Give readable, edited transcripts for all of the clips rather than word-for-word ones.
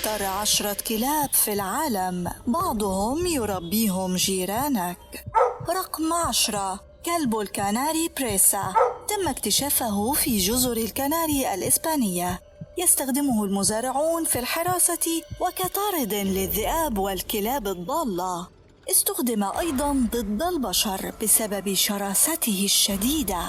أخطر 10 كلاب في العالم، بعضهم يربيهم جيرانك. رقم 10، كلب الكناري بريسا. تم اكتشافه في جزر الكناري الإسبانية. يستخدمه المزارعون في الحراسة وكطارد للذئاب والكلاب الضالة. استخدم أيضاً ضد البشر بسبب شراسته الشديدة.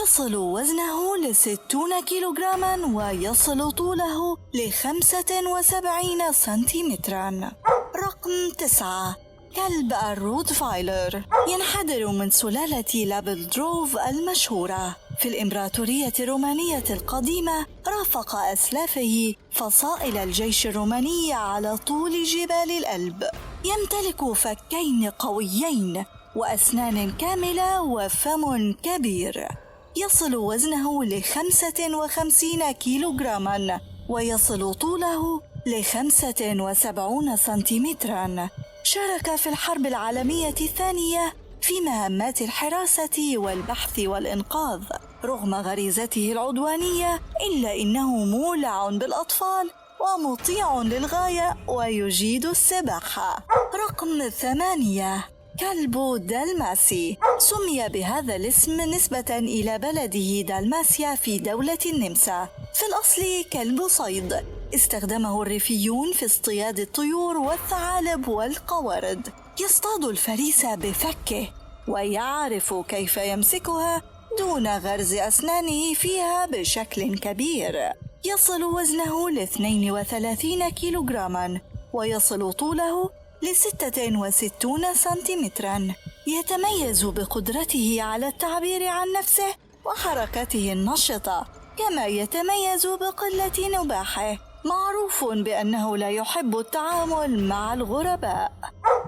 يصل وزنه ل60 كيلوغراما ويصل طوله ل75 سنتيمترا. رقم 9، كلب الروتفايلر. ينحدر من سلالة لابلدروف المشهورة. في الإمبراطورية الرومانية القديمة رافق أسلافه فصائل الجيش الروماني على طول جبال الألب. يمتلك فكين قويين وأسنان كاملة وفم كبير. يصل وزنه ل55 كيلوغراما ويصل طوله ل75 سنتيمترا. شارك في الحرب العالمية الثانية في مهمات الحراسة والبحث والإنقاذ. رغم غريزته العدوانية إلا إنه مولع بالأطفال ومطيع للغاية ويجيد السباحة. رقم 8، كلب دالماسي. سمي بهذا الاسم نسبة إلى بلده دالماسيا في دولة النمسا. في الأصل كلب صيد، استخدمه الريفيون في اصطياد الطيور والثعالب والقوارض. يصطاد الفريسة بفكه ويعرف كيف يمسكها دون غرز أسنانه فيها بشكل كبير. يصل وزنه ل32 كيلوغراما ويصل طوله ل66 سنتيمترا. يتميز بقدرته على التعبير عن نفسه وحركته النشطة، كما يتميز بقلة نباحه. معروف بأنه لا يحب التعامل مع الغرباء.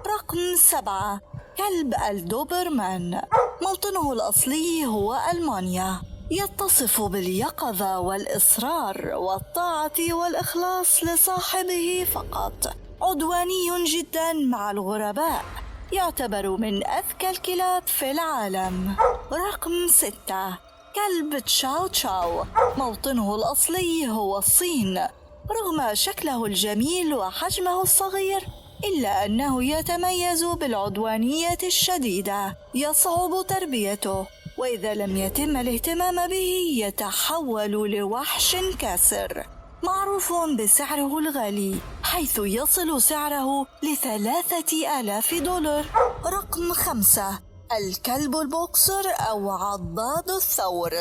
رقم 7، كلب الدوبرمان. موطنه الأصلي هو ألمانيا. يتصف باليقظة والإصرار والطاعة والإخلاص لصاحبه فقط. عدواني جدا مع الغرباء. يعتبر من أذكى الكلاب في العالم. رقم 6، كلب تشاو تشاو. موطنه الأصلي هو الصين. رغم شكله الجميل وحجمه الصغير إلا أنه يتميز بالعدوانية الشديدة. يصعب تربيته، وإذا لم يتم الاهتمام به يتحول لوحش كاسر. معروف بسعره الغالي، حيث يصل سعره ل$3000. رقم 5، الكلب البوكسر أو عضاد الثور.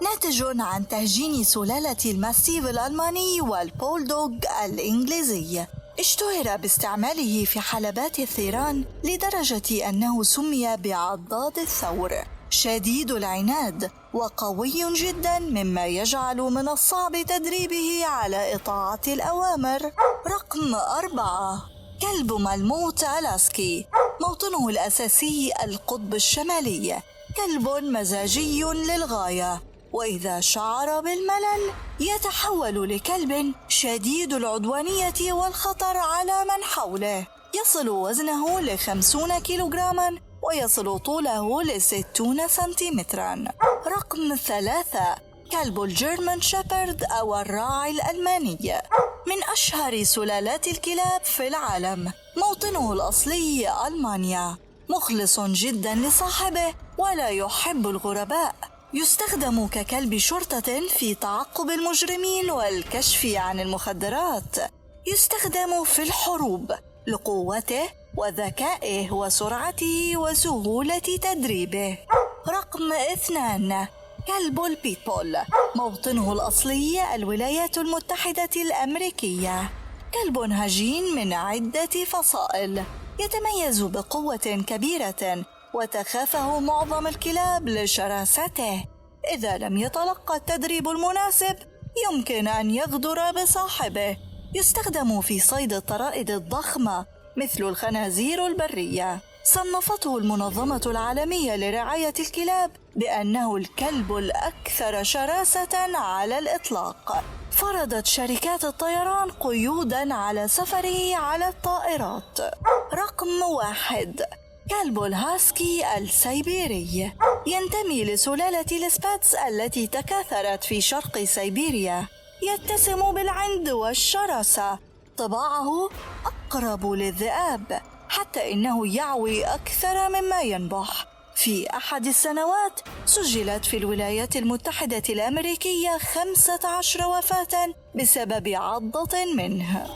ناتج عن تهجين سلالة الماستيف الألماني والبولدوغ الإنجليزي. اشتهر باستعماله في حلبات الثيران لدرجة أنه سمي بعضاد الثور. شديد العناد وقوي جدا، مما يجعل من الصعب تدريبه على إطاعة الأوامر. رقم 4، كلب ملموت ألاسكي. موطنه الأساسي القطب الشمالي. كلب مزاجي للغاية، وإذا شعر بالملل يتحول لكلب شديد العدوانية والخطر على من حوله. يصل وزنه ل50 كيلوغراما ويصل طوله ل60 سنتيمترا. رقم 3، كلب الجيرمان شيبرد أو الراعي الألماني. من أشهر سلالات الكلاب في العالم. موطنه الأصلي ألمانيا. مخلص جدا لصاحبه ولا يحب الغرباء. يستخدم ككلب شرطة في تعقب المجرمين والكشف عن المخدرات. يستخدم في الحروب لقوته وذكائه وسرعته وسهولة تدريبه. رقم 2، كلب البيتبول. موطنه الأصلي الولايات المتحدة الأمريكية. كلب هجين من عدة فصائل. يتميز بقوة كبيرة وتخافه معظم الكلاب لشراسته. إذا لم يتلقى التدريب المناسب يمكن أن يغدر بصاحبه. يستخدم في صيد الطرائد الضخمة مثل الخنازير البرية. صنفته المنظمة العالمية لرعاية الكلاب بأنه الكلب الأكثر شراسة على الإطلاق. فرضت شركات الطيران قيوداً على سفره على الطائرات. رقم 1، كلب الهاسكي السيبيري. ينتمي لسلالة السباتس التي تكاثرت في شرق سيبيريا. يتسم بالعند والشراسة. طباعه أقرب للذئاب، حتى إنه يعوي أكثر مما ينبح. في أحد السنوات سجلت في الولايات المتحدة الأمريكية 15 وفاة بسبب عضة منه.